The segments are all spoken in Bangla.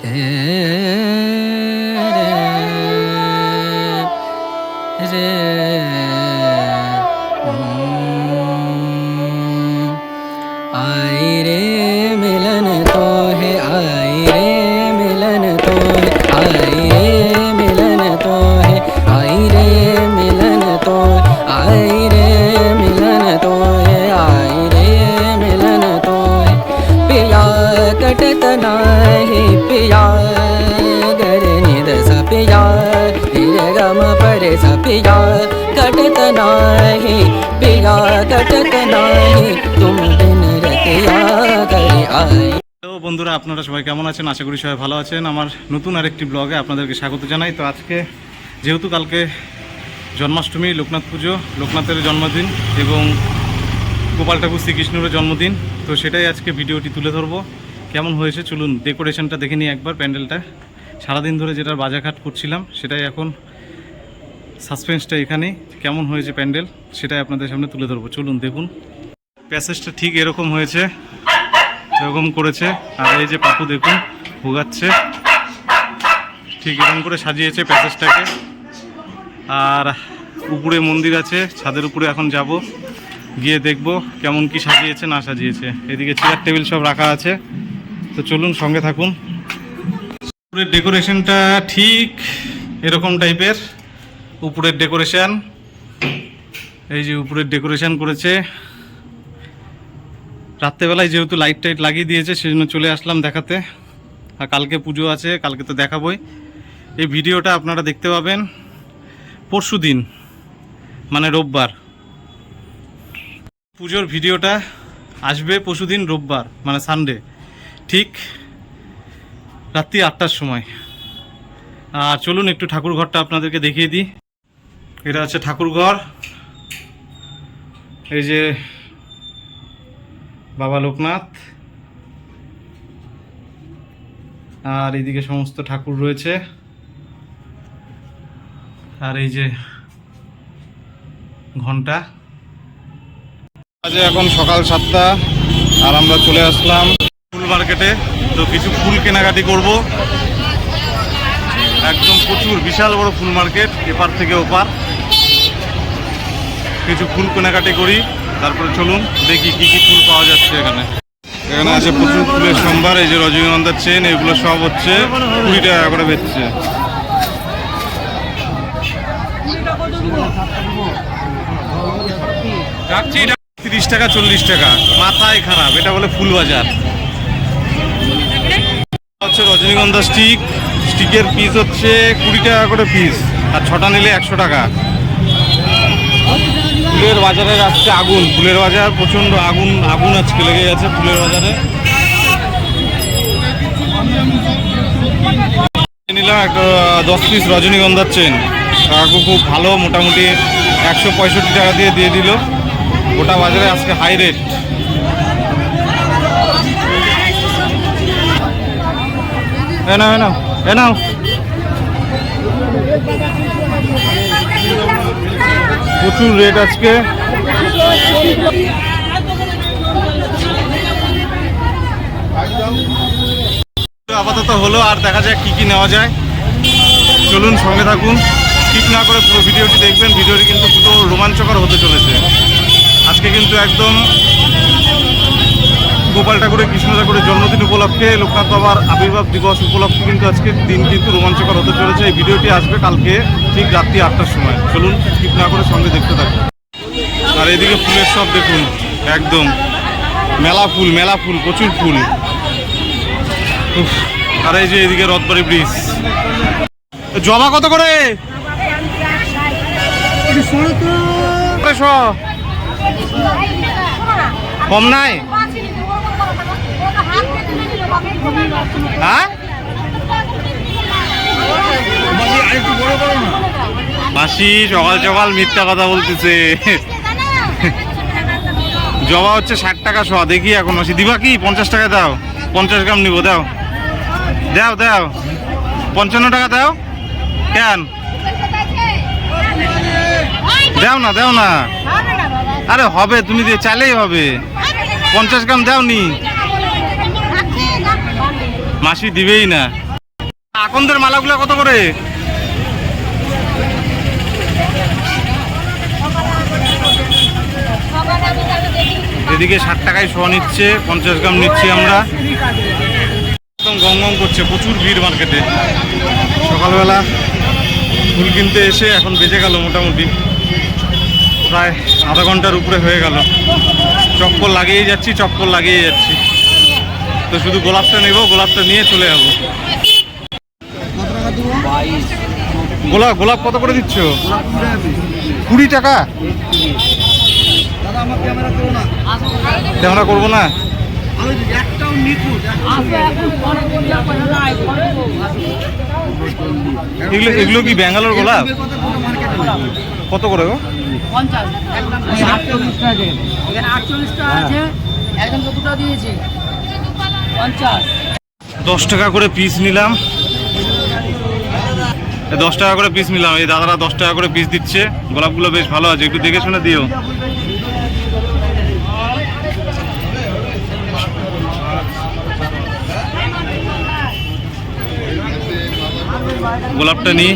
आई रे मिलन तो है, आई रे मिलन तो है, आई रे मिलन तो है, आई रे मिलन तो है, आई रे मिलन तो है, आई रे मिलन तो है। पिया कटत नाही पिया गरे निद सा पिया रे गम परे सा पिया कटत नाही पिया कटत नाही तुम बिन रतिया करे आई। হ্যালো বন্ধুরা, আপনারা সবাই কেমন আছেন? আশা করি সবাই ভালো আছেন। আমার নতুন আরেকটি ব্লগে আপনাদেরকে স্বাগত জানাই। তো আজকে যেহেতু কালকে জন্মাষ্টমী, লোকনাথ পুজো, লোকনাথের জন্মদিন এবং গোপাল ঠাকুর শ্রীকৃষ্ণের জন্মদিন, তো সেটাই আজকে ভিডিওটি তুলে ধরবো। কেমন হয়েছে চলুন ডেকোরেশনটা দেখে নিই একবার। প্যান্ডেলটা সারাদিন ধরে যেটার বাজারঘাট করছিলাম সেটাই এখন সাসপেন্সটা এখানে। কেমন হয়েছে প্যান্ডেল সেটাই আপনাদের সামনে তুলে ধরবো, চলুন দেখুন। প্যাসেজটা ঠিক এরকম হয়েছে, এরকম করেছে। আর এই যে পাপু দেখুন ভোগাচ্ছে, ঠিক এরকম করে সাজিয়েছে প্যাসেজটাকে। আর উপরে মন্দির আছে, ছাদের উপরে এখন যাব, গিয়ে দেখব কেমন কি সাজিয়েছে না সাজিয়েছে। এদিকে চেয়ার টেবিল সব রাখা আছে, তো চলুন সঙ্গে থাকুন। উপরের ডেকোরেশনটা ঠিক এরকম টাইপের উপরের ডেকোরেশন। এই যে উপরের ডেকোরেশন করেছে। রাত্রেবেলায় যেহেতু লাইট টাইট লাগিয়ে দিয়েছে সেজন্য চলে আসলাম দেখাতে। আর কালকে পুজো আছে, কালকে তো দেখাবই। এই ভিডিওটা আপনারা দেখতে পাবেন পরশু দিন, মানে রোববার। পুজোর ভিডিওটা আসবে পরশু দিন রোববার, মানে সানডে, ঠিক রাত্রি 8টার সময়। আর চলুন একটু ঠাকুর ঘরটা আপনাদেরকে দেখিয়ে দিই। এটা হচ্ছে ঠাকুর ঘর। এই যে বাবা লোকনাথ, আর এইদিকে সমস্ত ঠাকুর রয়েছে। আর এই যে ঘন্টা। আজ এখন সকাল 7টা, আর আমরা চলে আসলাম ফুল মার্কেটে। তো কিছু ফুল কেনাকাটি করব। একদম প্রচুর বিশাল বড় ফুল মার্কেট, এপার থেকে ওপার। কিছু ফুল কেনাকাটি করি, তারপরে চলুন দেখি কি কি ফুল পাওয়া যাচ্ছে এখানে। এখানে আছে প্রচুর ফুলের সম্ভার। এই যে রজনীগন্ধার চেন, এগুলো সব হচ্ছে 20 টাকা করে বেচছে। রাখছি 30 টাকা 40 টাকা, মাথায় খারাপ। এটা বলে ফুল বাজার। হচ্ছে রজনীগন্ধা স্টিক, স্টিকের পিস হচ্ছে 20 টাকা করে পিস, আর 6টা নিলে 100 টাকা। ফুলের বাজারে আসছে আগুন, ফুলের বাজার প্রচণ্ড আগুন, আগুন আজকে লেগে গেছে ফুলের বাজারে। নিলাম একটা 10 পিস রজনীগন্ধার চেন। কাকু খুব ভালো, মোটামুটি 165 টাকা দিয়ে দিল। গোটা বাজারে আজকে হাই রেট। এ নাও প্রচুর রেট আজকে। আপাতত হলো, আর দেখা যাক কি কি নেওয়া যায়। চলুন সঙ্গে থাকুন, স্কিপ না করে পুরো ভিডিওটি দেখবেন। ভিডিওটি কিন্তু পুরো রোমাঞ্চকর হতে চলেছে। আজকে কিন্তু একদম গোপাল ঠাকুরের, কৃষ্ণ ঠাকুরের জন্মদিন উপলক্ষে, লোকনাথ বাবার আবির্ভাব দিবস উপলক্ষে কিন্তু আজকের দিন কিন্তু রোমাঞ্চকর হতে চলেছে। এই ভিডিওটি আসবে কালকে ঠিক রাত্রি 8টার সময়। চলুন স্কিপ না করে সঙ্গে দেখতে থাকুন। আর এদিকে ফুলের সব দেখুন, একদম মেলা ফুল, মেলা ফুল, প্রচুর ফুল। আর এই যে এদিকে রথবাড়ি ব্রিজ। জবা কত করে? কম নাই? হ্যাঁ মাসি সকাল সকাল মিথ্যা কথা বলতেছে। জবা হচ্ছে 60 টাকা শ। দেখি এখন মাসি দিবা কি? 50 টাকা দাও, 50 গ্রাম নিবো। দাও দাও দাও, 55 টাকা দাও। কেন দাও না, দাও না। আরে হবে, তুমি দিয়ে চাইলেই হবে। 50 গ্রাম দাও নি, মাসি দিবেই না। আকন্দের মালাগুলো কত করে? এদিকে 60 টাকায় শোয়া নিচ্ছে, 50 গ্রাম নিচ্ছি আমরা। একদম গম গম করছে, প্রচুর ভিড় মার্কেটে। সকালবেলা ফুল কিনতে এসে এখন বেজে গেল মোটামুটি প্রায় আধা ঘন্টার উপরে হয়ে গেল। চক্কর লাগিয়ে যাচ্ছি, চক্কর লাগিয়ে যাচ্ছি। তো শুধু গোলাপটা নেব, গোলাপটা নিয়ে চলে যাবো। গোলাপ গোলাপ কত করে দিচ্ছ? 20 টাকা। ক্যামেরা করবো না। এগুলো এগুলো কি ব্যাঙ্গালোর গোলাপ? কত করে গো? 10 টাকা করে পিস নিলাম। 10 টাকা করে পিস নিলাম। এই দাদারা 10 টাকা করে পিস দিচ্ছে। গোলাপগুলো বেশ ভালো আছে, একটু দেখে শুনে দিও। গোলাপটা নিই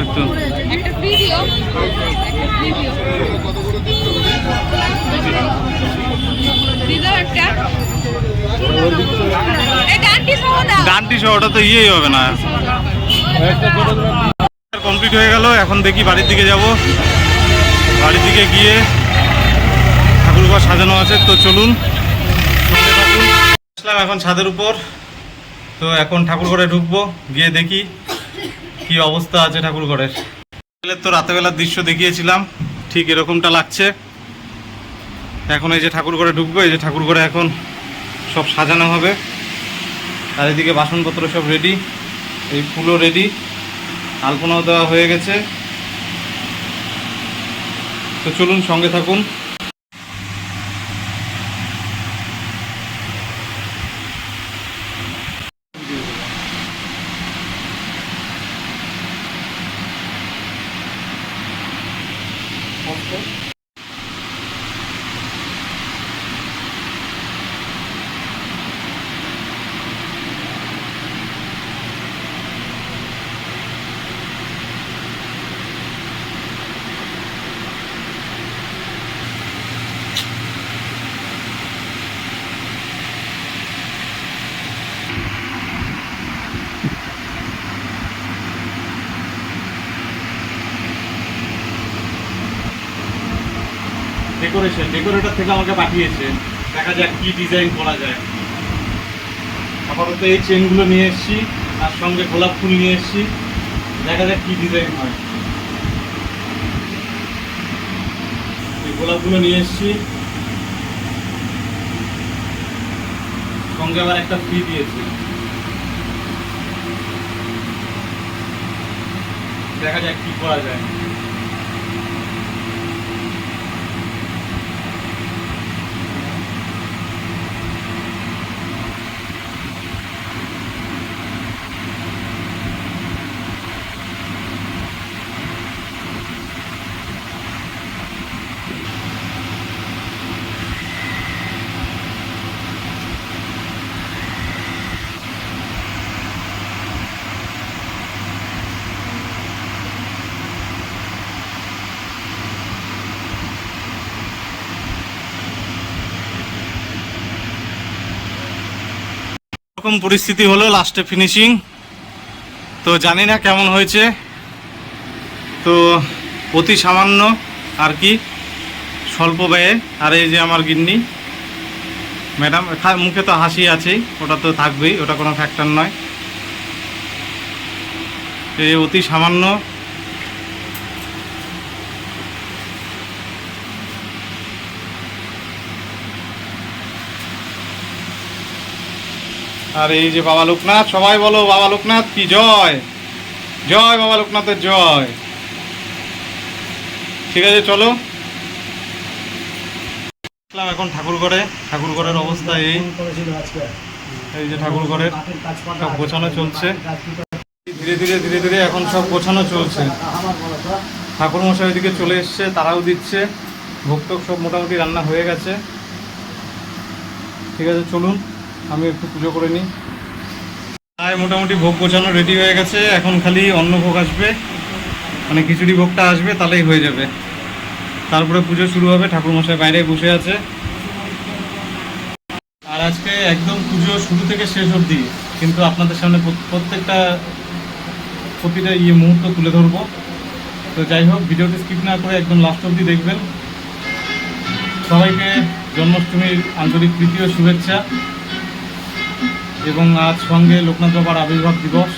একটু। ডান্টি শহরটা তো ইয়েই হবে না। কমপ্লিট হয়ে গেল। এখন দেখি বাড়ির দিকে যাব। বাড়ির দিকে গিয়ে ঠাকুরঘর সাজানো আছে, তো চলুন আসলাম এখন ছাদের উপর। তো এখন ঠাকুরঘরে ঢুকবো, গিয়ে দেখি কি অবস্থা আছে ঠাকুরঘরের। তো রাতেবেলার দৃশ্য দেখিয়েছিলাম, ঠিক এরকমটা লাগছে। এখন এই যে ঠাকুরঘরে ঢুকবো, এই যে ঠাকুরঘরে এখন সব সাজানো হবে। আর এদিকে বাসনপত্র সব রেডি, এই ফুলও রেডি, আলপনাও দেওয়া হয়ে গেছে। তো চলুন সঙ্গে থাকুন। ডেকোরেটর থেকে আমাকে পাঠিয়েছে, দেখা যাক কি ডিজাইন করা যায়। আপাতত এই চেনগুলো নিয়ে এসেছি, তার সঙ্গে গোলাপ ফুল নিয়ে এসেছি, দেখা যাক কি ডিজাইন হয়। এই গোলাপগুলো নিয়ে এসেছি, সঙ্গে আবার একটা ফ্রি দিয়েছে। দেখা যাক কি করা যায়। এরকম পরিস্থিতি হলো লাস্টে ফিনিশিং। তো জানি না কেমন হয়েছে, তো অতি সামান্য আর কি, স্বল্প ব্যয়ে। আর এই যে আমার গিন্নি ম্যাডাম, মুখে তো হাসি আছেই, ওটা তো থাকবেই, ওটা কোনো ফ্যাক্টর নয়। এই অতি সামান্য আর এই যে বাবা লোকনাথ, সবাই বলো বাবা লোকনাথ কি জয়, জয় বাবা লোকনাথের জয়। ঠিক আছে চলো। এখন ঠাকুরঘরে, ঠাকুরঘরের অবস্থা এই যে ঠাকুরঘরের সব গোছানো চলছে, ধীরে ধীরে ধীরে ধীরে এখন সব গোছানো চলছে। ঠাকুর মশাই ওইদিকে চলে এসছে, তারাও দিচ্ছে। ভোগ টোক সব মোটামুটি রান্না হয়ে গেছে। ঠিক আছে চলুন, আমি একটু পুজো করে নিই। প্রায় মোটামুটি ভোগ গোছানো রেডি হয়ে গেছে, এখন খালি অন্ন ভোগ আসবে, মানে খিচুড়ি ভোগটা আসবে তাহলেই হয়ে যাবে। তারপরে পুজো শুরু হবে, ঠাকুরমশাই বাইরে বসে আছে। আর আজকে একদম পুজো শুরু থেকে শেষ অবধি কিন্তু আপনাদের সামনে প্রতিটা মুহূর্ত তুলে ধরবো। তো যাই হোক, ভিডিওটি স্কিপ না করে একদম লাস্ট অবধি দেখবেন। সবাইকে জন্মাষ্টমীর আন্তরিক প্রীতি ও শুভেচ্ছা। এবং আজ সঙ্গে লোকনাথ বাবার আবির্ভাব দিবস।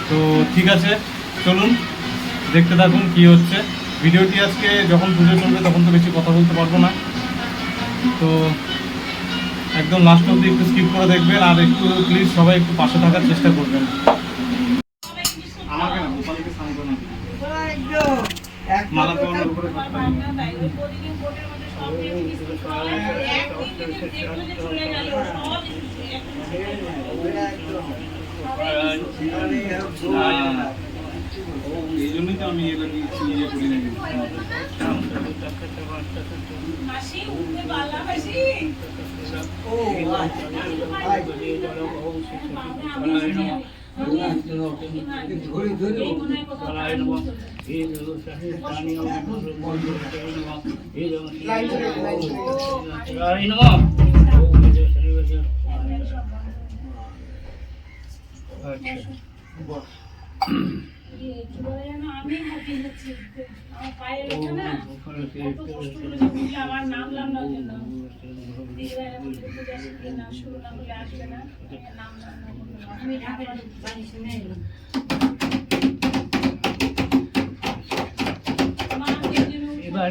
তো ঠিক আছে, চলুন দেখতে থাকুন কি হচ্ছে। ভিডিওটি আজকে যখন পুজো চলবে তখন তো বেশি কথা বলতে পারবো না, তো একদম লাস্ট অবধি একটু স্কিপ করে দেখবেন। আর একটু প্লিজ সবাই একটু পাশে থাকার চেষ্টা করবেন। আমাকে না, গোপালকে সান্ত্বনা দিন। মালা পরানোর উপরে এই জন্যই তো আমি এলাকি ইয়ে করি না। আমার নামলাম না জন্য শুরু না হলে আসবে না, আমি ঢাকার বাড়ি শুনে এলাম। এবার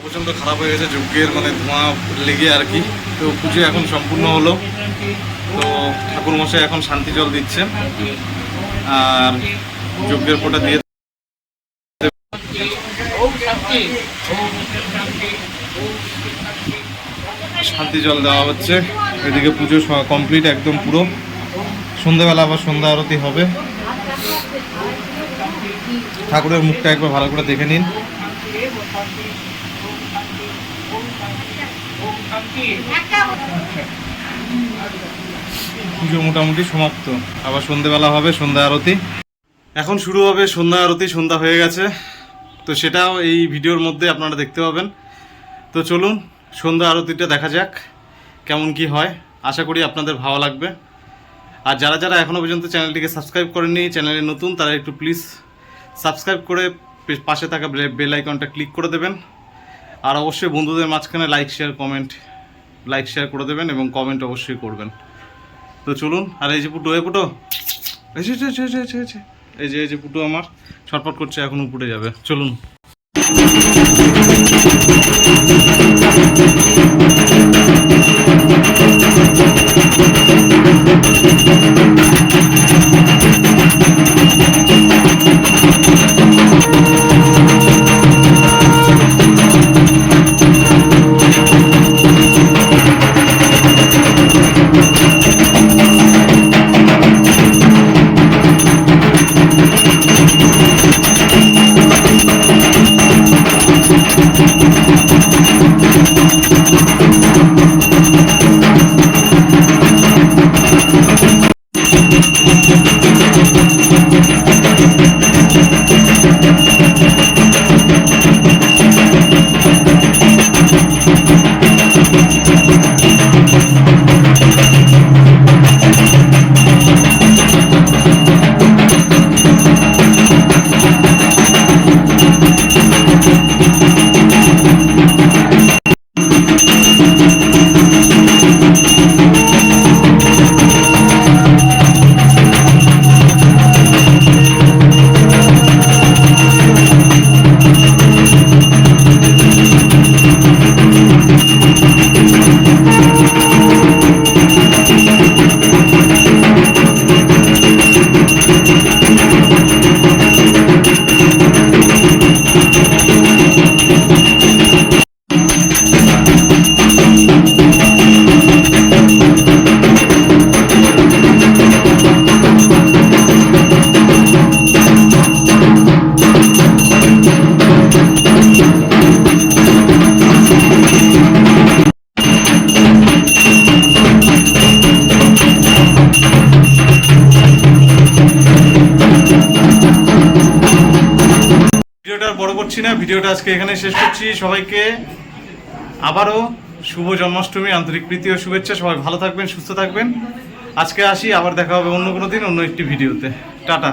প্রচণ্ড খারাপ হয়ে গেছে, যজ্ঞের মানে ধোঁয়া লেগে আর কি। তো পুজো এখন সম্পূর্ণ হলো, তো ঠাকুরমশাই এখন শান্তি জল দিচ্ছেন আর যজ্ঞের ফোঁটা দিয়ে শান্তি জল দেওয়া হচ্ছে। এদিকে পুজো কমপ্লিট একদম পুরো। সন্ধ্যাবেলা আবার সন্ধ্যা আরতি হবে। ঠাকুরের মুখটা একবার ভালো করে দেখে নিন। পুজো মোটামুটি সমাপ্ত, আবার সন্ধ্যাবেলা হবে সন্ধ্যা আরতি। এখন শুরু হবে সন্ধ্যা আরতি। সন্ধ্যা হয়ে গেছে, তো সেটাও এই ভিডিওর মধ্যে আপনারা দেখতে পাবেন। তো চলুন সন্ধ্যা আরতিটা দেখা যাক কেমন কি হয়। আশা করি আপনাদের ভালো লাগবে। আর যারা যারা এখনও পর্যন্ত চ্যানেলটিকে সাবস্ক্রাইব করেননি, চ্যানেলে নতুন, তারা একটু প্লিজ সাবস্ক্রাইব করে পাশে থাকা বেল আইকনটা ক্লিক করে দেবেন। আর অবশ্যই বন্ধুদের মাঝখানে লাইক শেয়ার করে দেবেন এবং কমেন্ট অবশ্যই করবেন। তো চলুন। আর এই যে পুটো, এই যে পুটো আমার ছটফট করছে, এখন উপরে যাবে। চলুন। বড় করছি না, ভিডিওটা আজকে এখানে শেষ করছি। সবাইকে আবারও শুভ জন্মাষ্টমী, আন্তরিক প্রীতি ও শুভেচ্ছা। সবাই ভালো থাকবেন, সুস্থ থাকবেন। আজকে আসি, আবার দেখা হবে অন্য কোনো দিন অন্য একটি ভিডিওতে। টাটা।